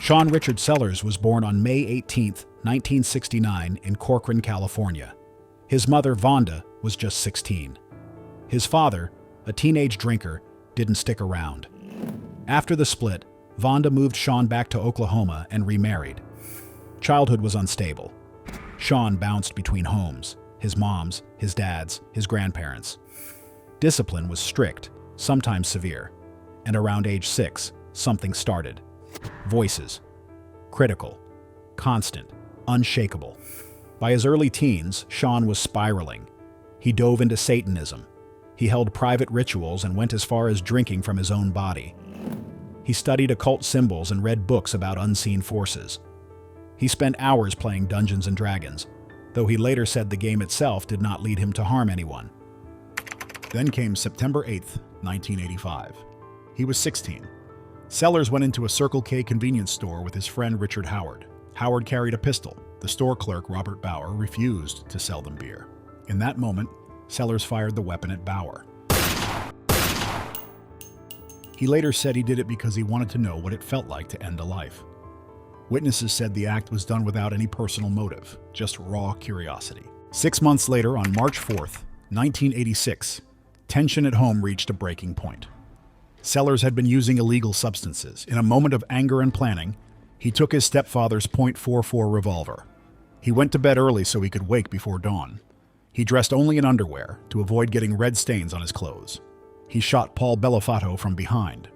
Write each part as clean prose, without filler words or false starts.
Sean Richard Sellers was born on May 18, 1969, in Corcoran, California. His mother, Vonda, was just 16. His father, a teenage drinker, didn't stick around. After the split, Vonda moved Sean back to Oklahoma and remarried. Childhood was unstable. Sean bounced between homes, his mom's, his dad's, his grandparents'. Discipline was strict, sometimes severe, and around age 6, something started. Voices. Critical. Constant. Unshakable. By his early teens, Sean was spiraling. He dove into Satanism. He held private rituals and went as far as drinking from his own body. He studied occult symbols and read books about unseen forces. He spent hours playing Dungeons and Dragons, though he later said the game itself did not lead him to harm anyone. Then came September 8, 1985. He was 16. Sellers went into a Circle K convenience store with his friend Richard Howard. Howard carried a pistol. The store clerk, Robert Bauer, refused to sell them beer. In that moment, Sellers fired the weapon at Bauer. He later said he did it because he wanted to know what it felt like to end a life. Witnesses said the act was done without any personal motive, just raw curiosity. 6 months later, on March 4, 1986, tension at home reached a breaking point. Sellers had been using illegal substances. In a moment of anger and planning, he took his stepfather's .44 revolver. He went to bed early so he could wake before dawn. He dressed only in underwear to avoid getting red stains on his clothes. He shot Paul Belafato from behind.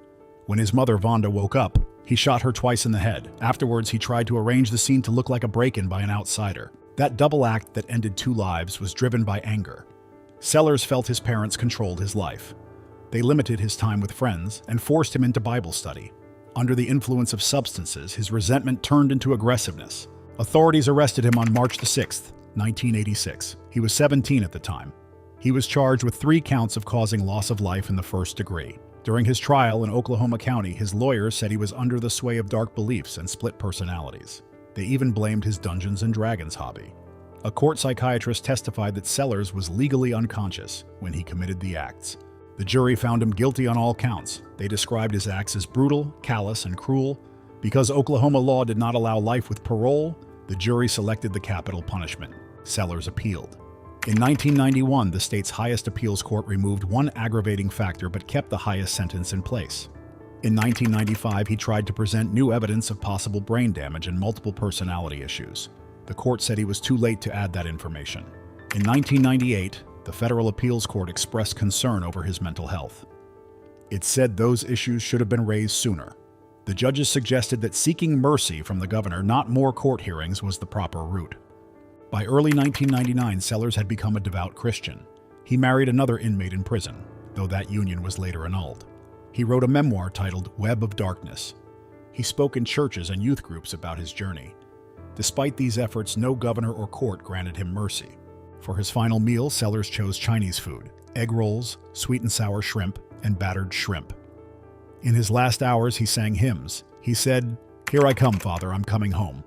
When his mother, Vonda, woke up, he shot her twice in the head. Afterwards, he tried to arrange the scene to look like a break-in by an outsider. That double act that ended 2 lives was driven by anger. Sellers felt his parents controlled his life. They limited his time with friends and forced him into Bible study. Under the influence of substances, his resentment turned into aggressiveness. Authorities arrested him on March 6, 1986. He was 17 at the time. He was charged with 3 counts of causing loss of life in the first degree. During his trial in Oklahoma County, his lawyers said he was under the sway of dark beliefs and split personalities. They even blamed his Dungeons and Dragons hobby. A court psychiatrist testified that Sellers was legally unconscious when he committed the acts. The jury found him guilty on all counts. They described his acts as brutal, callous, and cruel. Because Oklahoma law did not allow life with parole, the jury selected the capital punishment. Sellers appealed. In 1991, the state's highest appeals court removed one aggravating factor but kept the highest sentence in place. In 1995, he tried to present new evidence of possible brain damage and multiple personality issues. The court said he was too late to add that information. In 1998, the federal appeals court expressed concern over his mental health. It said those issues should have been raised sooner. The judges suggested that seeking mercy from the governor, not more court hearings, was the proper route. By early 1999, Sellers had become a devout Christian. He married another inmate in prison, though that union was later annulled. He wrote a memoir titled Web of Darkness. He spoke in churches and youth groups about his journey. Despite these efforts, no governor or court granted him mercy. For his final meal, Sellers chose Chinese food, egg rolls, sweet and sour shrimp, and battered shrimp. In his last hours, he sang hymns. He said, "Here I come, Father, I'm coming home."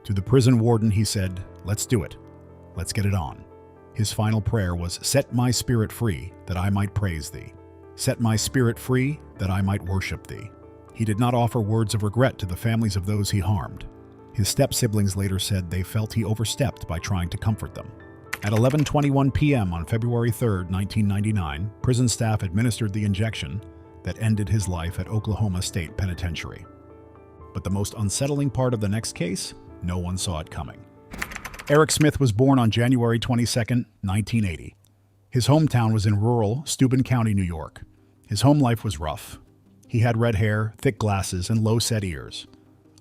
To the prison warden, he said, "Let's do it. Let's get it on." His final prayer was, "Set my spirit free, that I might praise thee. Set my spirit free, that I might worship thee." He did not offer words of regret to the families of those he harmed. His step-siblings later said they felt he overstepped by trying to comfort them. At 11:21 p.m. on February 3, 1999, prison staff administered the injection that ended his life at Oklahoma State Penitentiary. But the most unsettling part of the next case, no one saw it coming. Eric Smith was born on January 22, 1980. His hometown was in rural Steuben County, New York. His home life was rough. He had red hair, thick glasses, and low-set ears.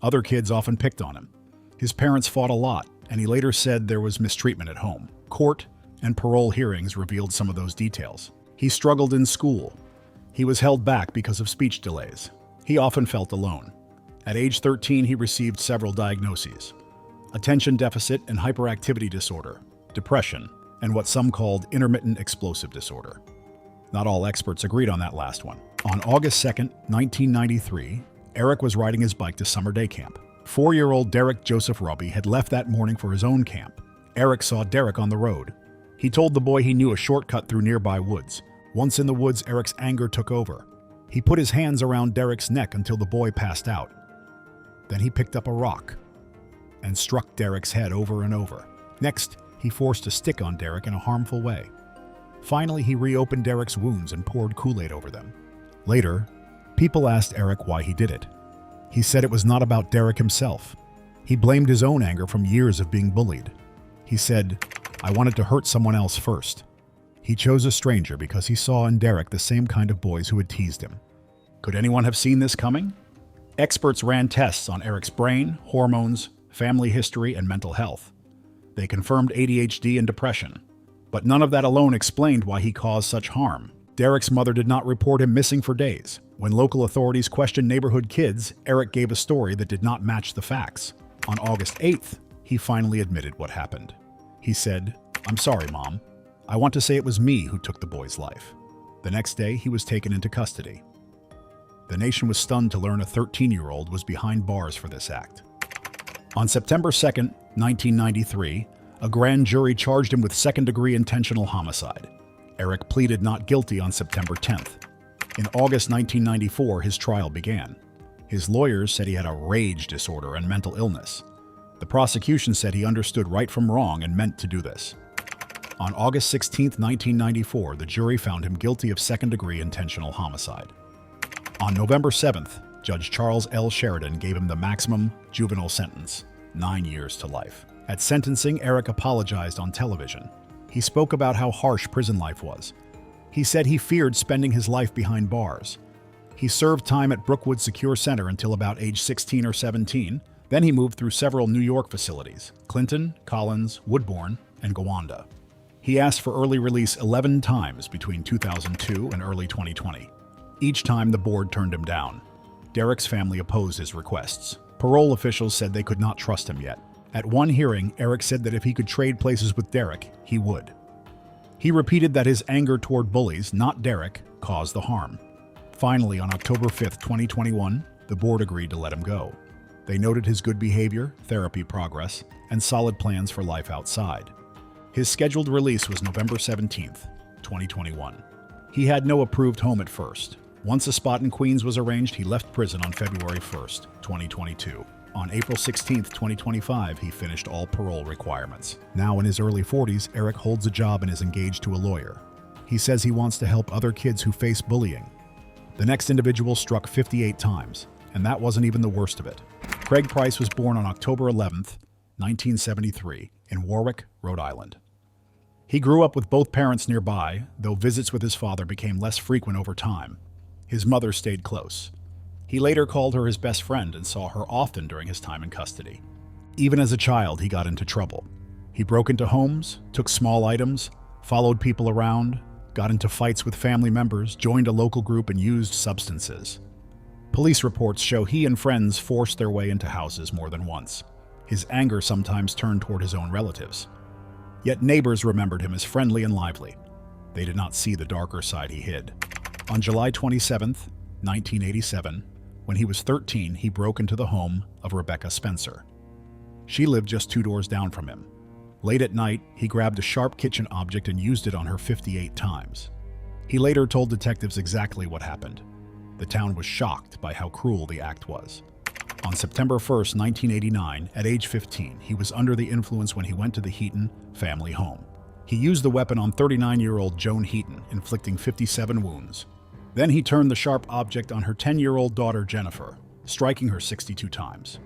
Other kids often picked on him. His parents fought a lot, and he later said there was mistreatment at home. Court and parole hearings revealed some of those details. He struggled in school. He was held back because of speech delays. He often felt alone. At age 13, he received several diagnoses: attention deficit and hyperactivity disorder, depression, and what some called intermittent explosive disorder. Not all experts agreed on that last one. On August 2, 1993, Eric was riding his bike to summer day camp. 4-year-old Derek Joseph Robbie had left that morning for his own camp. Eric saw Derek on the road. He told the boy he knew a shortcut through nearby woods. Once in the woods, Eric's anger took over. He put his hands around Derek's neck until the boy passed out. Then he picked up a rock and struck Derek's head over and over. Next, he forced a stick on Derek in a harmful way. Finally, he reopened Derek's wounds and poured Kool-Aid over them. Later, people asked Eric why he did it. He said it was not about Derek himself. He blamed his own anger from years of being bullied. He said, "I wanted to hurt someone else first." He chose a stranger because he saw in Derek the same kind of boys who had teased him. Could anyone have seen this coming? Experts ran tests on Eric's brain, hormones, family history, and mental health. They confirmed ADHD and depression. But none of that alone explained why he caused such harm. Derek's mother did not report him missing for days. When local authorities questioned neighborhood kids, Eric gave a story that did not match the facts. On August 8th, he finally admitted what happened. He said, "I'm sorry, Mom. I want to say it was me who took the boy's life." The next day, he was taken into custody. The nation was stunned to learn a 13-year-old was behind bars for this act. On September 2nd, 1993, a grand jury charged him with second-degree intentional homicide. Eric pleaded not guilty on September 10th. In August 1994, his trial began. His lawyers said he had a rage disorder and mental illness. The prosecution said he understood right from wrong and meant to do this. On August 16th, 1994, the jury found him guilty of second-degree intentional homicide. On November 7th, Judge Charles L. Sheridan gave him the maximum juvenile sentence, 9 years to life. At sentencing, Eric apologized on television. He spoke about how harsh prison life was. He said he feared spending his life behind bars. He served time at Brookwood Secure Center until about age 16 or 17. Then he moved through several New York facilities: Clinton, Collins, Woodbourne, and Gowanda. He asked for early release 11 times between 2002 and early 2020. Each time the board turned him down. Derek's family opposed his requests. Parole officials said they could not trust him yet. At one hearing, Eric said that if he could trade places with Derek, he would. He repeated that his anger toward bullies, not Derek, caused the harm. Finally, on October 5, 2021, the board agreed to let him go. They noted his good behavior, therapy progress, and solid plans for life outside. His scheduled release was November 17, 2021. He had no approved home at first. Once a spot in Queens was arranged, he left prison on February 1, 2022. On April 16, 2025, he finished all parole requirements. Now in his early 40s, Eric holds a job and is engaged to a lawyer. He says he wants to help other kids who face bullying. The next individual struck 58 times, and that wasn't even the worst of it. Craig Price was born on October 11, 1973, in Warwick, Rhode Island. He grew up with both parents nearby, though visits with his father became less frequent over time. His mother stayed close. He later called her his best friend and saw her often during his time in custody. Even as a child, he got into trouble. He broke into homes, took small items, followed people around, got into fights with family members, joined a local group, and used substances. Police reports show he and friends forced their way into houses more than once. His anger sometimes turned toward his own relatives. Yet neighbors remembered him as friendly and lively. They did not see the darker side he hid. On July 27, 1987, when he was 13, he broke into the home of Rebecca Spencer. She lived just 2 doors down from him. Late at night, he grabbed a sharp kitchen object and used it on her 58 times. He later told detectives exactly what happened. The town was shocked by how cruel the act was. On September 1, 1989, at age 15, he was under the influence when he went to the Eakin family home. He used the weapon on 39-year-old Joan Eakin, inflicting 57 wounds. Then he turned the sharp object on her 10-year-old daughter, Jennifer, striking her 62 times.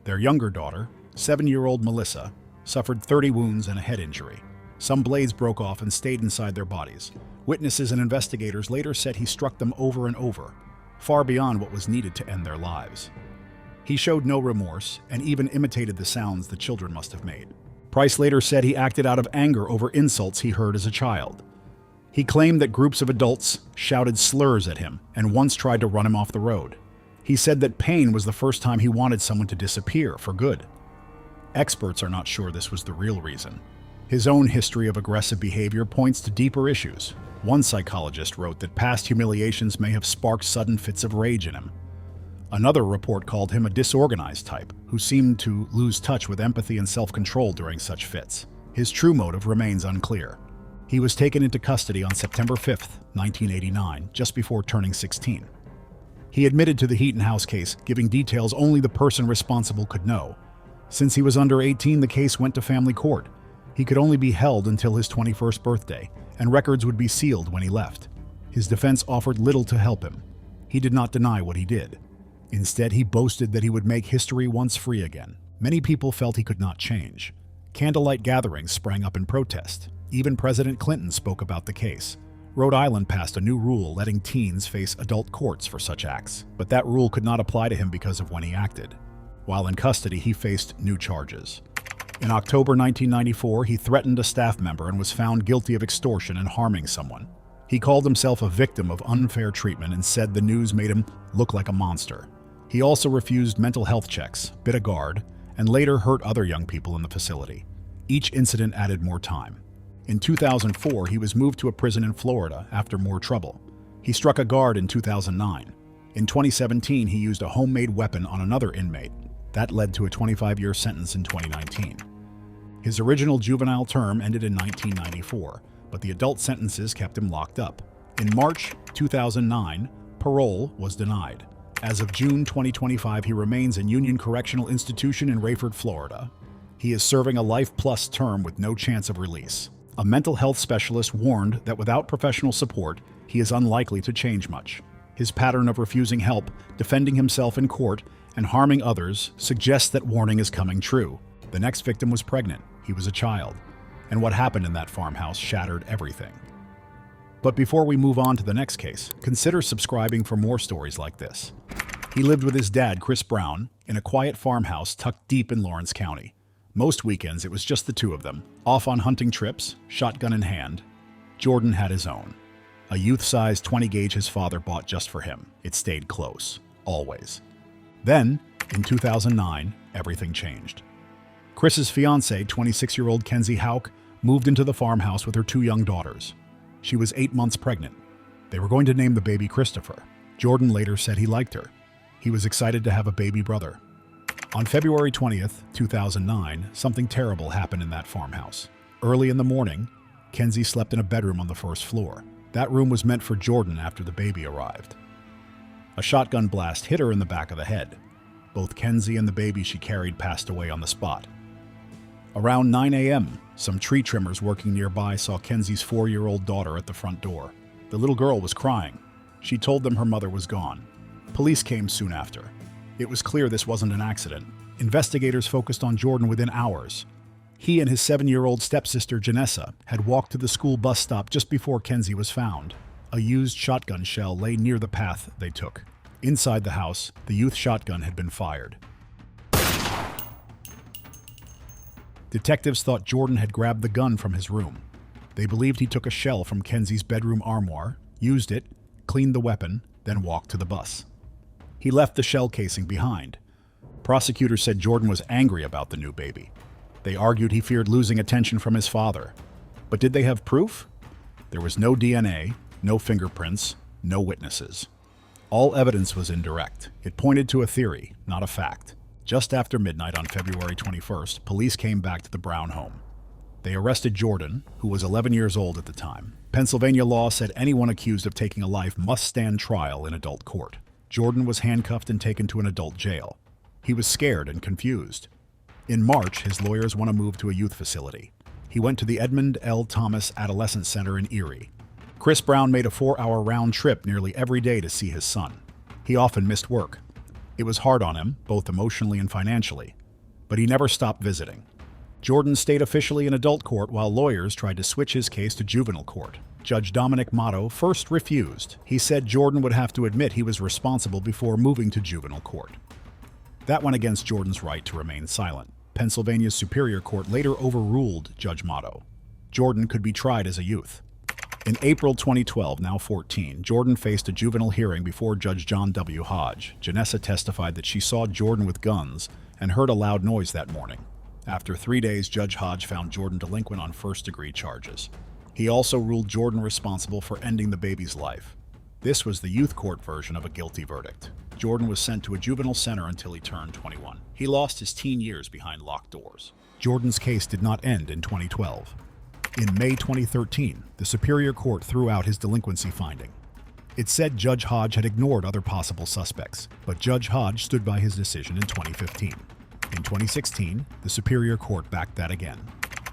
Their younger daughter, 7-year-old Melissa, suffered 30 wounds and a head injury. Some blades broke off and stayed inside their bodies. Witnesses and investigators later said he struck them over and over, far beyond what was needed to end their lives. He showed no remorse and even imitated the sounds the children must have made. Price later said he acted out of anger over insults he heard as a child. He claimed that groups of adults shouted slurs at him and once tried to run him off the road. He said that pain was the first time he wanted someone to disappear for good. Experts are not sure this was the real reason. His own history of aggressive behavior points to deeper issues. One psychologist wrote that past humiliations may have sparked sudden fits of rage in him. Another report called him a disorganized type, who seemed to lose touch with empathy and self-control during such fits. His true motive remains unclear. He was taken into custody on September 5, 1989, just before turning 16. He admitted to the Heaton House case, giving details only the person responsible could know. Since he was under 18, the case went to family court. He could only be held until his 21st birthday, and records would be sealed when he left. His defense offered little to help him. He did not deny what he did. Instead, he boasted that he would make history once free again. Many people felt he could not change. Candlelight gatherings sprang up in protest. Even President Clinton spoke about the case. Rhode Island passed a new rule letting teens face adult courts for such acts, but that rule could not apply to him because of when he acted. While in custody, he faced new charges. In October 1994, he threatened a staff member and was found guilty of extortion and harming someone. He called himself a victim of unfair treatment and said the news made him look like a monster. He also refused mental health checks, bit a guard, and later hurt other young people in the facility. Each incident added more time. In 2004, he was moved to a prison in Florida after more trouble. He struck a guard in 2009. In 2017, he used a homemade weapon on another inmate. That led to a 25-year sentence in 2019. His original juvenile term ended in 1994, but the adult sentences kept him locked up. In March 2009, parole was denied. As of June 2025, he remains in Union Correctional Institution in Rayford, Florida. He is serving a life-plus term with no chance of release. A mental health specialist warned that without professional support, he is unlikely to change much. His pattern of refusing help, defending himself in court, and harming others suggests that warning is coming true. The next victim was pregnant. He was a child. And what happened in that farmhouse shattered everything. But before we move on to the next case, consider subscribing for more stories like this. He lived with his dad, Chris Brown, in a quiet farmhouse tucked deep in Lawrence County. Most weekends, it was just the two of them, off on hunting trips, shotgun in hand. Jordan had his own. A youth-sized 20-gauge his father bought just for him. It stayed close, always. Then, in 2009, everything changed. Chris's fiancée, 26-year-old Kenzie Houck, moved into the farmhouse with her two young daughters. She was 8 months pregnant. They were going to name the baby Christopher. Jordan later said he liked her. He was excited to have a baby brother. On February 20th, 2009, something terrible happened in that farmhouse. Early in the morning, Kenzie slept in a bedroom on the first floor. That room was meant for Jordan after the baby arrived. A shotgun blast hit her in the back of the head. Both Kenzie and the baby she carried passed away on the spot. Around 9 a.m., some tree trimmers working nearby saw Kenzie's 4-year-old daughter at the front door. The little girl was crying. She told them her mother was gone. Police came soon after. It was clear this wasn't an accident. Investigators focused on Jordan within hours. He and his 7-year-old stepsister, Janessa, had walked to the school bus stop just before Kenzie was found. A used shotgun shell lay near the path they took. Inside the house, the youth shotgun had been fired. Detectives thought Jordan had grabbed the gun from his room. They believed he took a shell from Kenzie's bedroom armoire, used it, cleaned the weapon, then walked to the bus. He left the shell casing behind. Prosecutors said Jordan was angry about the new baby. They argued he feared losing attention from his father. But did they have proof? There was no DNA, no fingerprints, no witnesses. All evidence was indirect. It pointed to a theory, not a fact. Just after midnight on February 21st, police came back to the Brown home. They arrested Jordan, who was 11 years old at the time. Pennsylvania law said anyone accused of taking a life must stand trial in adult court. Jordan was handcuffed and taken to an adult jail. He was scared and confused. In March, his lawyers want to move to a youth facility. He went to the Edmund L. Thomas Adolescent Center in Erie. Chris Brown made a 4-hour round trip nearly every day to see his son. He often missed work. It was hard on him, both emotionally and financially. But he never stopped visiting. Jordan stayed officially in adult court while lawyers tried to switch his case to juvenile court. Judge Dominic Motto first refused. He said Jordan would have to admit he was responsible before moving to juvenile court. That went against Jordan's right to remain silent. Pennsylvania's Superior Court later overruled Judge Motto. Jordan could be tried as a youth. In April 2012, now 14, Jordan faced a juvenile hearing before Judge John W. Hodge. Janessa testified that she saw Jordan with guns and heard a loud noise that morning. After 3 days, Judge Hodge found Jordan delinquent on first-degree charges. He also ruled Jordan responsible for ending the baby's life. This was the youth court version of a guilty verdict. Jordan was sent to a juvenile center until he turned 21. He lost his teen years behind locked doors. Jordan's case did not end in 2012. In May 2013, the Superior Court threw out his delinquency finding. It said Judge Hodge had ignored other possible suspects, but Judge Hodge stood by his decision in 2015. In 2016, the Superior Court backed that again.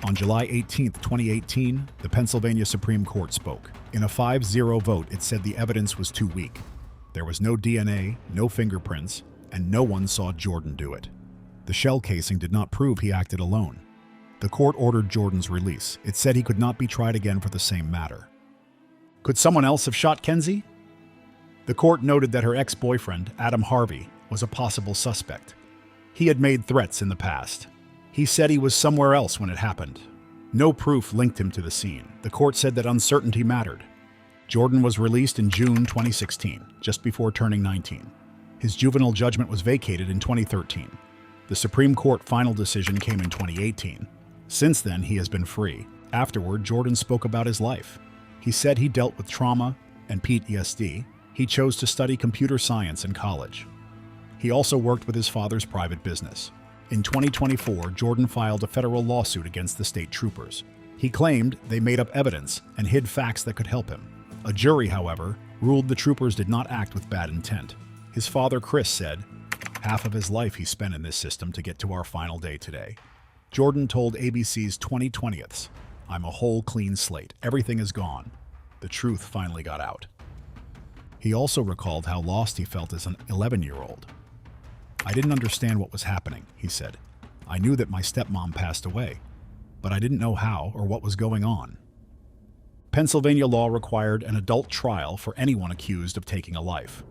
On July 18, 2018, the Pennsylvania Supreme Court spoke. In a 5-0 vote, it said the evidence was too weak. There was no DNA, no fingerprints, and no one saw Jordan do it. The shell casing did not prove he acted alone. The court ordered Jordan's release. It said he could not be tried again for the same matter. Could someone else have shot Kenzie? The court noted that her ex-boyfriend, Adam Harvey, was a possible suspect. He had made threats in the past. He said he was somewhere else when it happened. No proof linked him to the scene. The court said that uncertainty mattered. Jordan was released in June 2016, just before turning 19. His juvenile judgment was vacated in 2013. The Supreme Court final decision came in 2018. Since then, he has been free. Afterward, Jordan spoke about his life. He said he dealt with trauma and PTSD. He chose to study computer science in college. He also worked with his father's private business. In 2024, Jordan filed a federal lawsuit against the state troopers. He claimed they made up evidence and hid facts that could help him. A jury, however, ruled the troopers did not act with bad intent. His father, Chris, said, "Half of his life he spent in this system to get to our final day today." Jordan told ABC's 20/20ths, "I'm a whole clean slate. Everything is gone." The truth finally got out. He also recalled how lost he felt as an 11-year-old. "I didn't understand what was happening," he said. "I knew that my stepmom passed away, but I didn't know how or what was going on." Pennsylvania law required an adult trial for anyone accused of taking a life.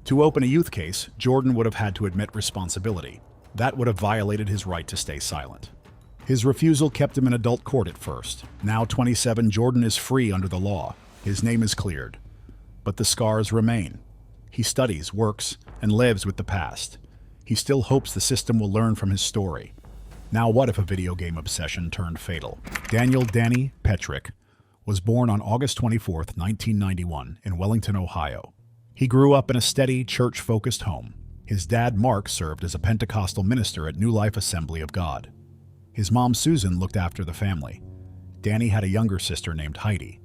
To open a youth case, Jordan would have had to admit responsibility. That would have violated his right to stay silent. His refusal kept him in adult court at first. Now 27, Jordan is free under the law. His name is cleared. But the scars remain. He studies, works, and lives with the past. He still hopes the system will learn from his story. Now what if a video game obsession turned fatal? Daniel Petric was born on August 24, 1991, in Wellington, Ohio. He grew up in a steady, church-focused home. His dad, Mark, served as a Pentecostal minister at New Life Assembly of God. His mom, Susan, looked after the family. Danny had a younger sister named Heidi.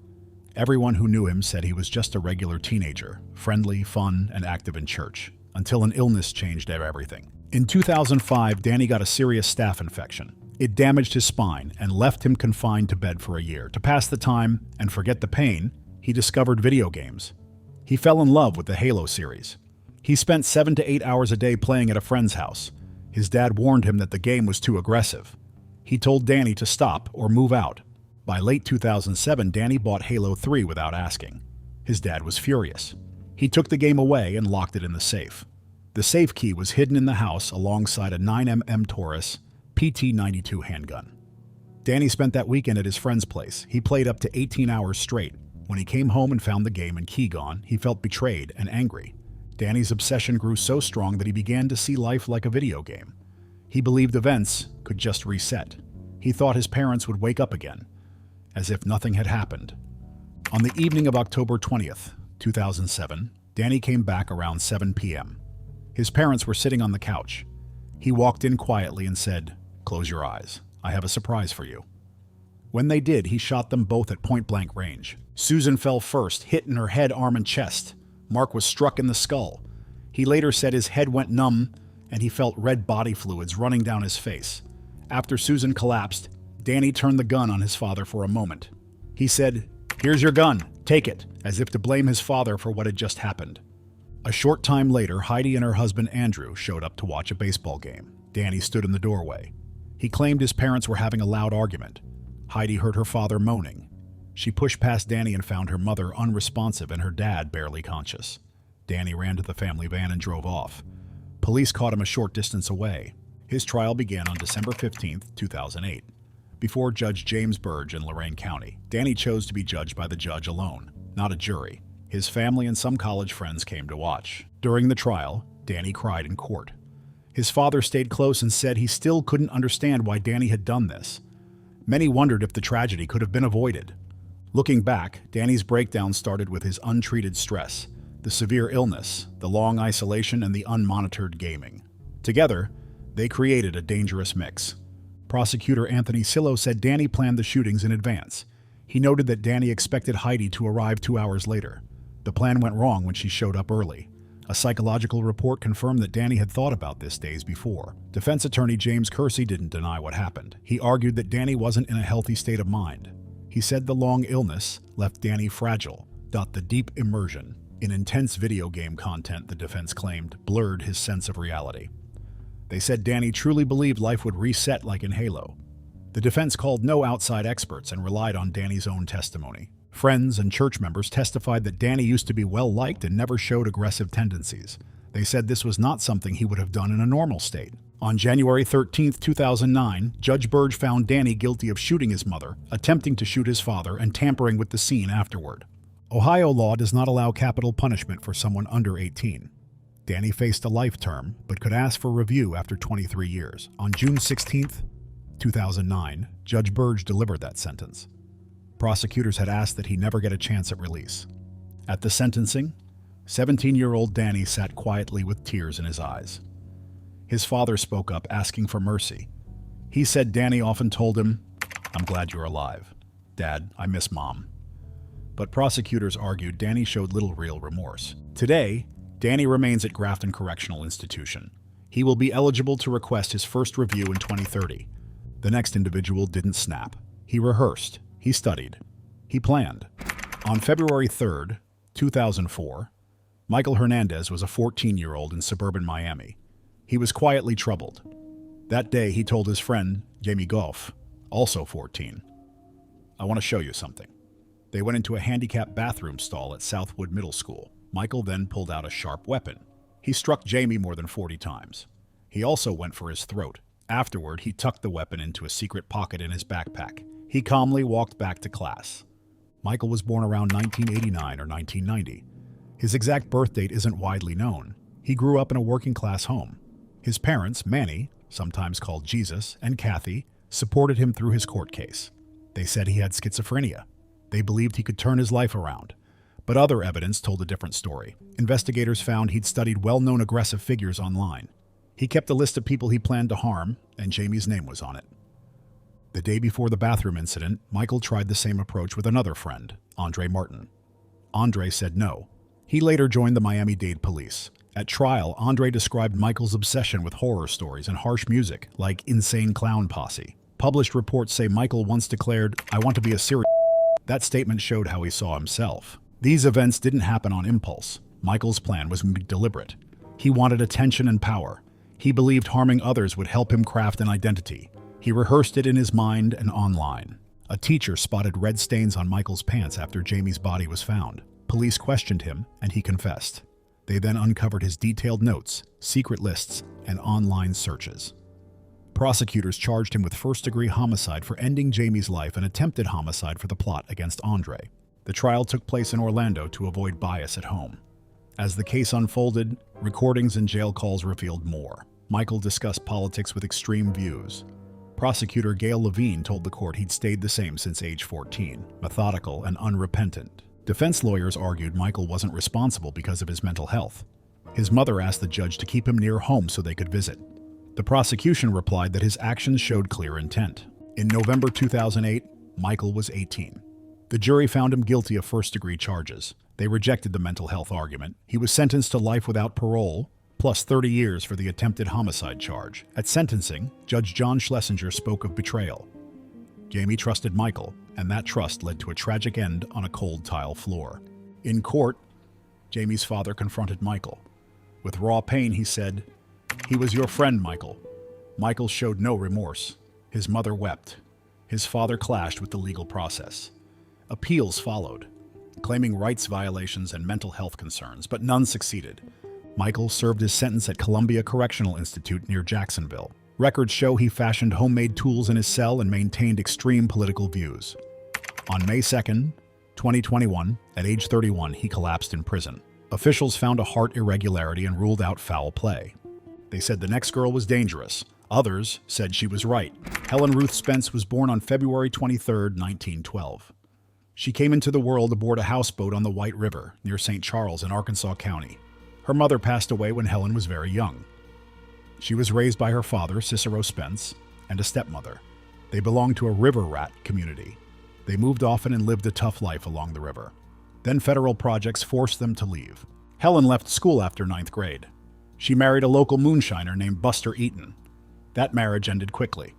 Everyone who knew him said he was just a regular teenager, friendly, fun, and active in church, until an illness changed everything. In 2005, Danny got a serious staph infection. It damaged his spine and left him confined to bed for a year. To pass the time and forget the pain, he discovered video games. He fell in love with the Halo series. He spent 7 to 8 hours a day playing at a friend's house. His dad warned him that the game was too aggressive. He told Danny to stop or move out. By late 2007, Danny bought Halo 3 without asking. His dad was furious. He took the game away and locked it in the safe. The safe key was hidden in the house alongside a 9mm Taurus PT-92 handgun. Danny spent that weekend at his friend's place. He played up to 18 hours straight. When he came home and found the game and key gone, he felt betrayed and angry. Danny's obsession grew so strong that he began to see life like a video game. He believed events could just reset. He thought his parents would wake up again, as if nothing had happened. On the evening of October 20th, 2007, Danny came back around 7 p.m. His parents were sitting on the couch. He walked in quietly and said, "Close your eyes. I have a surprise for you." When they did, he shot them both at point-blank range. Susan fell first, hit in her head, arm, and chest. Mark was struck in the skull. He later said his head went numb and he felt red body fluids running down his face. After Susan collapsed, Danny turned the gun on his father for a moment. He said, "Here's your gun, take it," as if to blame his father for what had just happened. A short time later, Heidi and her husband Andrew showed up to watch a baseball game. Danny stood in the doorway. He claimed his parents were having a loud argument. Heidi heard her father moaning. She pushed past Danny and found her mother unresponsive and her dad barely conscious. Danny ran to the family van and drove off. Police caught him a short distance away. His trial began on December 15, 2008. Before Judge James Burge in Lorain County, Danny chose to be judged by the judge alone, not a jury. His family and some college friends came to watch. During the trial, Danny cried in court. His father stayed close and said he still couldn't understand why Danny had done this. Many wondered if the tragedy could have been avoided. Looking back, Danny's breakdown started with his untreated stress, the severe illness, the long isolation, and the unmonitored gaming. Together, they created a dangerous mix. Prosecutor Anthony Sillo said Danny planned the shootings in advance. He noted that Danny expected Heidi to arrive 2 hours later. The plan went wrong when she showed up early. A psychological report confirmed that Danny had thought about this days before. Defense attorney James Kersey didn't deny what happened. He argued that Danny wasn't in a healthy state of mind. He said the long illness left Danny fragile. The deep immersion in intense video game content, the defense claimed, blurred his sense of reality. They said Danny truly believed life would reset like in Halo. The defense called no outside experts and relied on Danny's own testimony. Friends and church members testified that Danny used to be well-liked and never showed aggressive tendencies. They said this was not something he would have done in a normal state. On January 13, 2009, Judge Burge found Danny guilty of shooting his mother, attempting to shoot his father, and tampering with the scene afterward. Ohio law does not allow capital punishment for someone under 18. Danny faced a life term, but could ask for review after 23 years. On June 16, 2009, Judge Burge delivered that sentence. Prosecutors had asked that he never get a chance at release. At the sentencing, 17-year-old Danny sat quietly with tears in his eyes. His father spoke up, asking for mercy. He said Danny often told him, "I'm glad you're alive. Dad, I miss Mom." But prosecutors argued Danny showed little real remorse. Today, Danny remains at Grafton Correctional Institution. He will be eligible to request his first review in 2030. The next individual didn't snap. He rehearsed. He studied. He planned. On February 3, 2004, Michael Hernandez was a 14-year-old in suburban Miami. He was quietly troubled. That day, he told his friend, Jamie Goff, also 14, "I want to show you something." They went into a handicapped bathroom stall at Southwood Middle School. Michael then pulled out a sharp weapon. He struck Jamie more than 40 times. He also went for his throat. Afterward, he tucked the weapon into a secret pocket in his backpack. He calmly walked back to class. Michael was born around 1989 or 1990. His exact birth date isn't widely known. He grew up in a working-class home. His parents, Manny, sometimes called Jesus, and Kathy, supported him through his court case. They said he had schizophrenia. They believed he could turn his life around. But other evidence told a different story. Investigators found he'd studied well-known aggressive figures online. He kept a list of people he planned to harm, and Jamie's name was on it. The day before the bathroom incident, Michael tried the same approach with another friend, Andre Martin. Andre said no. He later joined the Miami-Dade police. At trial, Andre described Michael's obsession with horror stories and harsh music, like Insane Clown Posse. Published reports say Michael once declared, "I want to be a serial." That statement showed how he saw himself. These events didn't happen on impulse. Michael's plan was deliberate. He wanted attention and power. He believed harming others would help him craft an identity. He rehearsed it in his mind and online. A teacher spotted red stains on Michael's pants after Jamie's body was found. Police questioned him, and he confessed. They then uncovered his detailed notes, secret lists, and online searches. Prosecutors charged him with first-degree homicide for ending Jamie's life and attempted homicide for the plot against Andre. The trial took place in Orlando to avoid bias at home. As the case unfolded, recordings and jail calls revealed more. Michael discussed politics with extreme views. Prosecutor Gail Levine told the court he'd stayed the same since age 14, methodical and unrepentant. Defense lawyers argued Michael wasn't responsible because of his mental health. His mother asked the judge to keep him near home so they could visit. The prosecution replied that his actions showed clear intent. In November 2008, Michael was 18. The jury found him guilty of first-degree charges. They rejected the mental health argument. He was sentenced to life without parole, plus 30 years for the attempted homicide charge. At sentencing, Judge John Schlesinger spoke of betrayal. Jamie trusted Michael, and that trust led to a tragic end on a cold tile floor. In court, Jamie's father confronted Michael. With raw pain, he said, "He was your friend, Michael." Michael showed no remorse. His mother wept. His father clashed with the legal process. Appeals followed, claiming rights violations and mental health concerns, but none succeeded. Michael served his sentence at Columbia Correctional Institute near Jacksonville. Records show he fashioned homemade tools in his cell and maintained extreme political views. On May 2, 2021, at age 31, he collapsed in prison. Officials found a heart irregularity and ruled out foul play. They said the next girl was dangerous. Others said she was right. Helen Ruth Spence was born on February 23, 1912. She came into the world aboard a houseboat on the White River near St. Charles in Arkansas County. Her mother passed away when Helen was very young. She was raised by her father, Cicero Spence, and a stepmother. They belonged to a river rat community. They moved often and lived a tough life along the river. Then federal projects forced them to leave. Helen left school after 9th grade. She married a local moonshiner named Buster Eakin. That marriage ended quickly.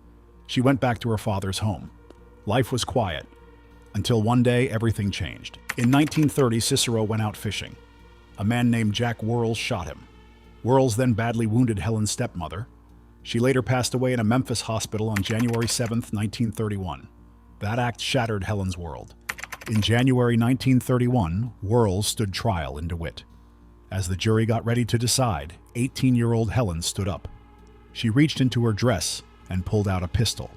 She went back to her father's home. Life was quiet, until one day everything changed. In 1930, Cicero went out fishing. A man named Jack Wuerls shot him. Wuerls then badly wounded Helen's stepmother. She later passed away in a Memphis hospital on January 7, 1931. That act shattered Helen's world. In January 1931, Wuerls stood trial in DeWitt. As the jury got ready to decide, 18-year-old Helen stood up. She reached into her dress and pulled out a pistol.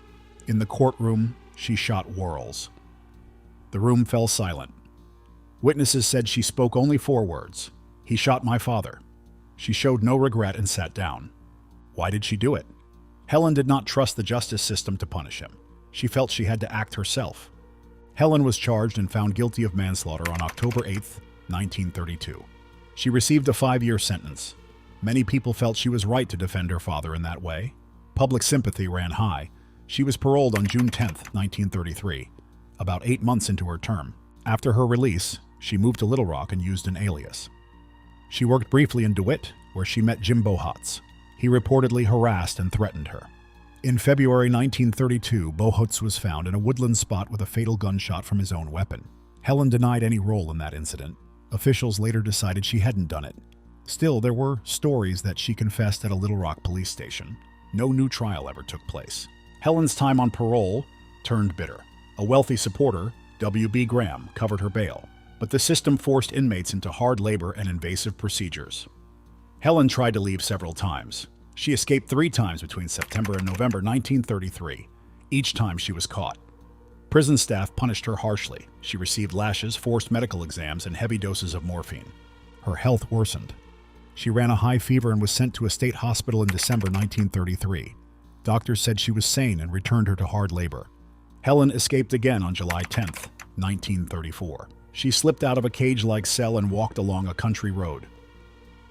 In the courtroom, she shot Wuerls. The room fell silent. Witnesses said she spoke only 4 words. "He shot my father." She showed no regret and sat down. Why did she do it? Helen did not trust the justice system to punish him. She felt she had to act herself. Helen was charged and found guilty of manslaughter on October 8, 1932. She received a 5-year sentence. Many people felt she was right to defend her father in that way. Public sympathy ran high. She was paroled on June 10, 1933, about 8 months into her term. After her release, she moved to Little Rock and used an alias. She worked briefly in DeWitt, where she met Jim Bohutz. He reportedly harassed and threatened her. In February 1932, Bohutz was found in a woodland spot with a fatal gunshot from his own weapon. Helen denied any role in that incident. Officials later decided she hadn't done it. Still, there were stories that she confessed at a Little Rock police station. No new trial ever took place. Helen's time on parole turned bitter. A wealthy supporter, W.B. Graham, covered her bail, but the system forced inmates into hard labor and invasive procedures. Helen tried to leave several times. She escaped 3 times between September and November 1933. Each time she was caught. Prison staff punished her harshly. She received lashes, forced medical exams, and heavy doses of morphine. Her health worsened. She ran a high fever and was sent to a state hospital in December 1933. Doctors said she was sane and returned her to hard labor. Helen escaped again on July 10, 1934. She slipped out of a cage-like cell and walked along a country road.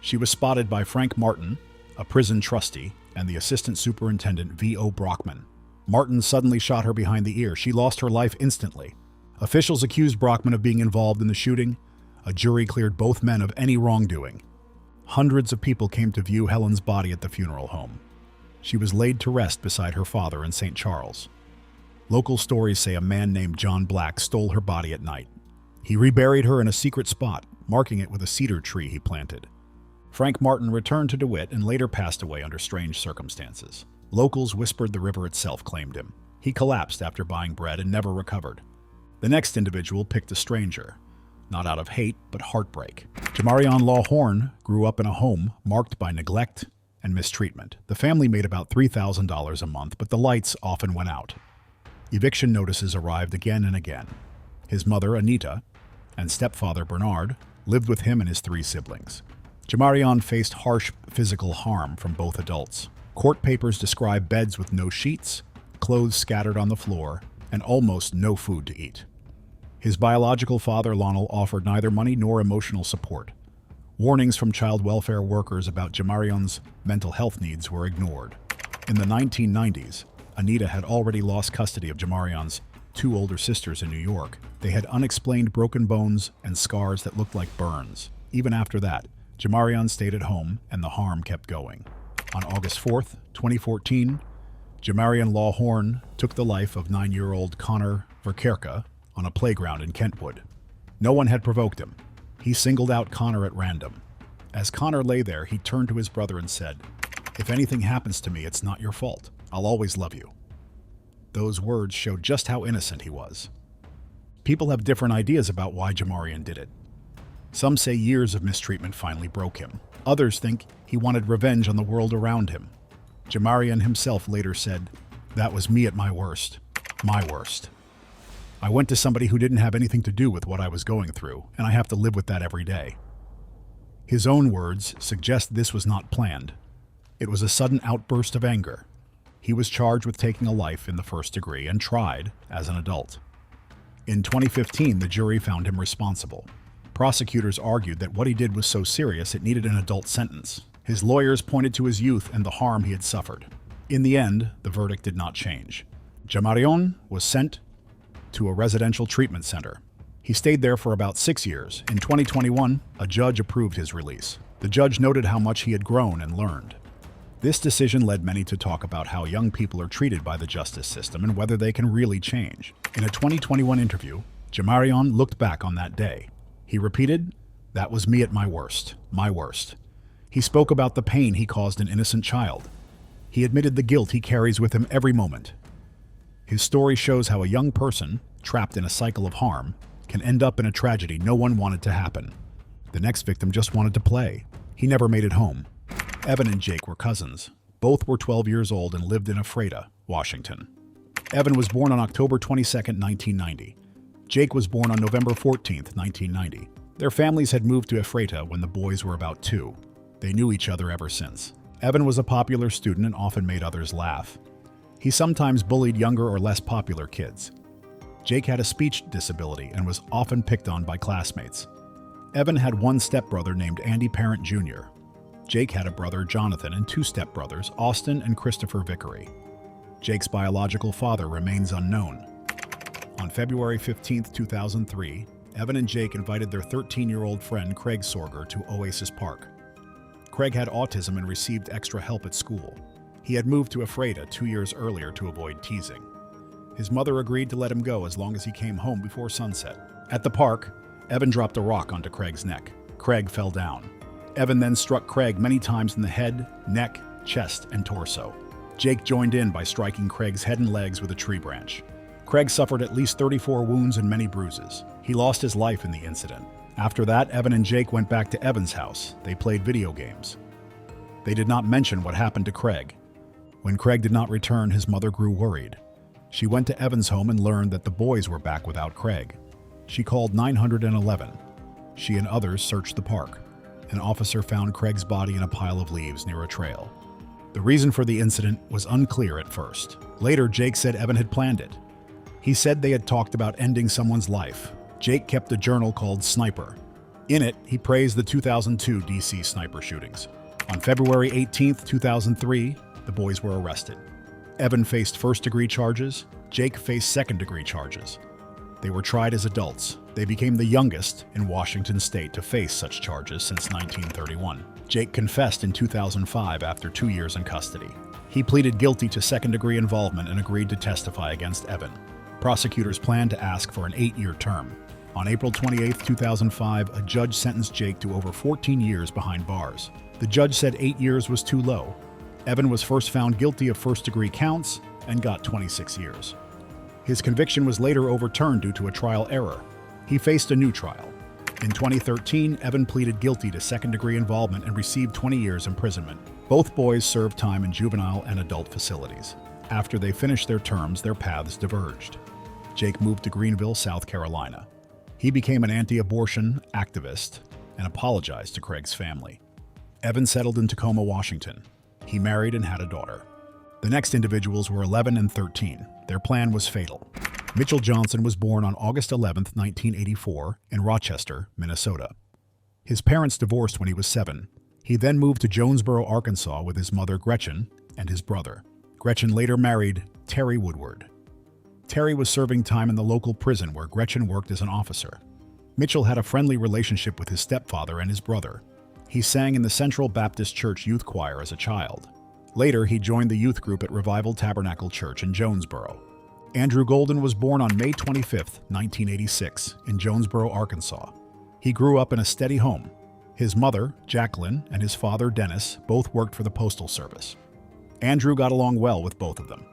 She was spotted by Frank Martin, a prison trustee, and the assistant superintendent V.O. Brockman. Martin suddenly shot her behind the ear. She lost her life instantly. Officials accused Brockman of being involved in the shooting. A jury cleared both men of any wrongdoing. Hundreds of people came to view Helen's body at the funeral home. She was laid to rest beside her father in St. Charles. Local stories say a man named John Black stole her body at night. He reburied her in a secret spot, marking it with a cedar tree he planted. Frank Martin returned to DeWitt and later passed away under strange circumstances. Locals whispered the river itself claimed him. He collapsed after buying bread and never recovered. The next individual picked a stranger, not out of hate, but heartbreak. Jamarion Lawhorn grew up in a home marked by neglect and mistreatment. The family made about $3,000 a month, but the lights often went out. Eviction notices arrived again and again. His mother, Anita, and stepfather, Bernard, lived with him and his 3 siblings. Jamarion faced harsh physical harm from both adults. Court papers describe beds with no sheets, clothes scattered on the floor, and almost no food to eat. His biological father, Lionel, offered neither money nor emotional support. Warnings from child welfare workers about Jamarion's mental health needs were ignored. In the 1990s, Anita had already lost custody of Jamarion's 2 older sisters in New York. They had unexplained broken bones and scars that looked like burns. Even after that, Jamarion stayed at home and the harm kept going. On August 4, 2014, Jamarion Lawhorn took the life of 9-year-old Connor Verkerke on a playground in Kentwood. No one had provoked him. He singled out Connor at random. As Connor lay there, he turned to his brother and said, "If anything happens to me, it's not your fault. I'll always love you." Those words showed just how innocent he was. People have different ideas about why Jamarion did it. Some say years of mistreatment finally broke him. Others think he wanted revenge on the world around him. Jamarion himself later said, "That was me at my worst. My worst. I went to somebody who didn't have anything to do with what I was going through, and I have to live with that every day." His own words suggest this was not planned. It was a sudden outburst of anger. He was charged with taking a life in the first degree and tried as an adult. In 2015, the jury found him responsible. Prosecutors argued that what he did was so serious it needed an adult sentence. His lawyers pointed to his youth and the harm he had suffered. In the end, the verdict did not change. Jamarion was sent to a residential treatment center. He stayed there for about 6 years. In 2021, a judge approved his release. The judge noted how much he had grown and learned. This decision led many to talk about how young people are treated by the justice system and whether they can really change. In a 2021 interview, Jamarion looked back on that day. He repeated, "That was me at my worst, my worst." He spoke about the pain he caused an innocent child. He admitted the guilt he carries with him every moment. His story shows how a young person, trapped in a cycle of harm, can end up in a tragedy no one wanted to happen. The next victim just wanted to play. He never made it home. Evan and Jake were cousins. Both were 12 years old and lived in Ephrata, Washington. Evan was born on October 22, 1990. Jake was born on November 14, 1990. Their families had moved to Ephrata when the boys were about 2. They knew each other ever since. Evan was a popular student and often made others laugh. He sometimes bullied younger or less popular kids. Jake had a speech disability and was often picked on by classmates. Evan had one stepbrother named Andy Parent Jr. Jake had a brother, Jonathan, and 2 stepbrothers, Austin and Christopher Vickery. Jake's biological father remains unknown. On February 15, 2003, Evan and Jake invited their 13-year-old friend Craig Sorger to Oasis Park. Craig had autism and received extra help at school. He had moved to Ephrata 2 years earlier to avoid teasing. His mother agreed to let him go as long as he came home before sunset. At the park, Evan dropped a rock onto Craig's neck. Craig fell down. Evan then struck Craig many times in the head, neck, chest, and torso. Jake joined in by striking Craig's head and legs with a tree branch. Craig suffered at least 34 wounds and many bruises. He lost his life in the incident. After that, Evan and Jake went back to Evan's house. They played video games. They did not mention what happened to Craig. When Craig did not return, his mother grew worried. She went to Evan's home and learned that the boys were back without Craig. She called 911. She and others searched the park. An officer found Craig's body in a pile of leaves near a trail. The reason for the incident was unclear at first. Later, Jake said Evan had planned it. He said they had talked about ending someone's life. Jake kept a journal called Sniper. In it, he praised the 2002 DC sniper shootings. On February 18, 2003, the boys were arrested. Evan faced first-degree charges. Jake faced second-degree charges. They were tried as adults. They became the youngest in Washington state to face such charges since 1931. Jake confessed in 2005 after 2 years in custody. He pleaded guilty to second-degree involvement and agreed to testify against Evan. Prosecutors planned to ask for an 8-year term. On April 28, 2005, a judge sentenced Jake to over 14 years behind bars. The judge said 8 years was too low. Evan was first found guilty of first-degree counts and got 26 years. His conviction was later overturned due to a trial error. He faced a new trial. In 2013, Evan pleaded guilty to second-degree involvement and received 20 years imprisonment. Both boys served time in juvenile and adult facilities. After they finished their terms, their paths diverged. Jake moved to Greenville, South Carolina. He became an anti-abortion activist and apologized to Craig's family. Evan settled in Tacoma, Washington. He married and had a daughter. The next individuals were 11 and 13. Their plan was fatal. Mitchell Johnson was born on August 11, 1984, in Rochester, Minnesota. His parents divorced when he was 7. He then moved to Jonesboro, Arkansas with his mother Gretchen and his brother. Gretchen later married Terry Woodward. Terry was serving time in the local prison where Gretchen worked as an officer. Mitchell had a friendly relationship with his stepfather and his brother. He sang in the Central Baptist Church youth choir as a child. Later, he joined the youth group at Revival Tabernacle Church in Jonesboro. Andrew Golden was born on May 25, 1986, in Jonesboro, Arkansas. He grew up in a steady home. His mother, Jacqueline, and his father, Dennis, both worked for the Postal Service. Andrew got along well with both of them.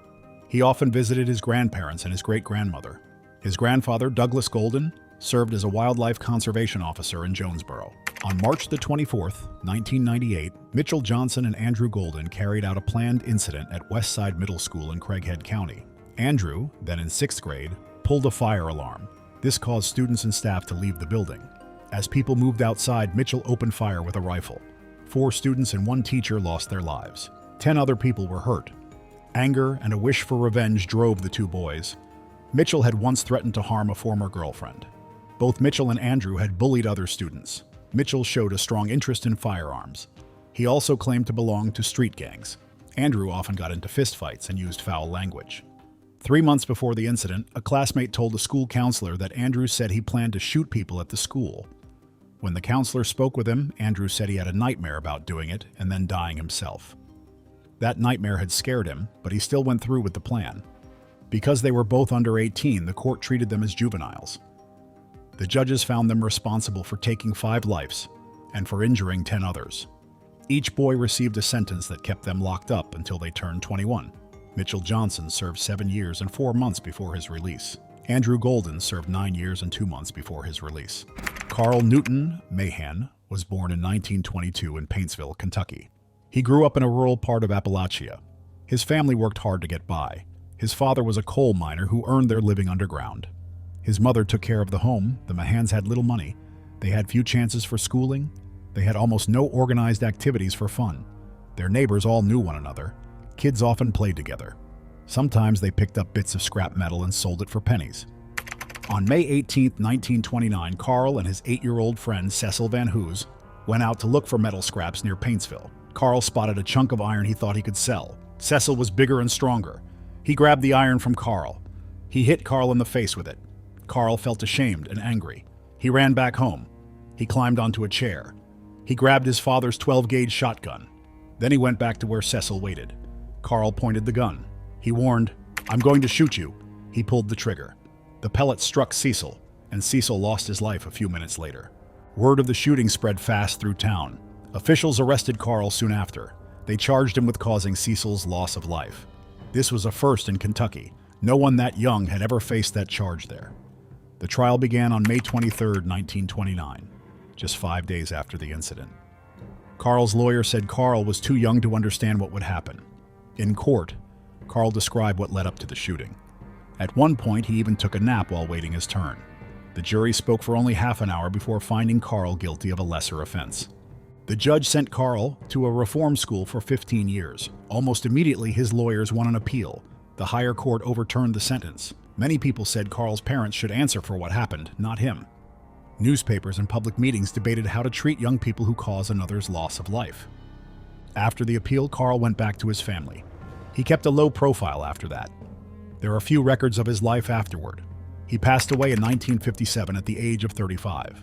He often visited his grandparents and his great-grandmother. His grandfather, Douglas Golden, served as a wildlife conservation officer in Jonesboro. On March the 24th, 1998, Mitchell Johnson and Andrew Golden carried out a planned incident at Westside Middle School in Craighead County. Andrew, then in 6th grade, pulled a fire alarm. This caused students and staff to leave the building. As people moved outside, Mitchell opened fire with a rifle. 4 students and 1 teacher lost their lives. 10 other people were hurt. Anger and a wish for revenge drove the 2 boys. Mitchell had once threatened to harm a former girlfriend. Both Mitchell and Andrew had bullied other students. Mitchell showed a strong interest in firearms. He also claimed to belong to street gangs. Andrew often got into fistfights and used foul language. 3 months before the incident, a classmate told a school counselor that Andrews said he planned to shoot people at the school. When the counselor spoke with him, Andrews said he had a nightmare about doing it and then dying himself. That nightmare had scared him, but he still went through with the plan. Because they were both under 18, the court treated them as juveniles. The judges found them responsible for taking 5 lives and for injuring 10 others. Each boy received a sentence that kept them locked up until they turned 21. Mitchell Johnson served 7 years and 4 months before his release. Andrew Golden served 9 years and 2 months before his release. Carl Newton Mahan was born in 1922 in Paintsville, Kentucky. He grew up in a rural part of Appalachia. His family worked hard to get by. His father was a coal miner who earned their living underground. His mother took care of the home. The Mahans had little money. They had few chances for schooling. They had almost no organized activities for fun. Their neighbors all knew one another. Kids often played together. Sometimes they picked up bits of scrap metal and sold it for pennies. On May 18, 1929, Carl and his 8-year-old friend Cecil Van Hoos went out to look for metal scraps near Paintsville. Carl spotted a chunk of iron he thought he could sell. Cecil was bigger and stronger. He grabbed the iron from Carl. He hit Carl in the face with it. Carl felt ashamed and angry. He ran back home. He climbed onto a chair. He grabbed his father's 12-gauge shotgun. Then he went back to where Cecil waited. Carl pointed the gun. He warned, "I'm going to shoot you." He pulled the trigger. The pellet struck Cecil, and Cecil lost his life a few minutes later. Word of the shooting spread fast through town. Officials arrested Carl soon after. They charged him with causing Cecil's loss of life. This was a first in Kentucky. No one that young had ever faced that charge there. The trial began on May 23, 1929, just 5 days after the incident. Carl's lawyer said Carl was too young to understand what would happen. In court, Carl described what led up to the shooting. At one point, he even took a nap while waiting his turn. The jury spoke for only half an hour before finding Carl guilty of a lesser offense. The judge sent Carl to a reform school for 15 years. Almost immediately, his lawyers won an appeal. The higher court overturned the sentence. Many people said Carl's parents should answer for what happened, not him. Newspapers and public meetings debated how to treat young people who cause another's loss of life. After the appeal, Carl went back to his family. He kept a low profile after that. There are few records of his life afterward. He passed away in 1957 at the age of 35.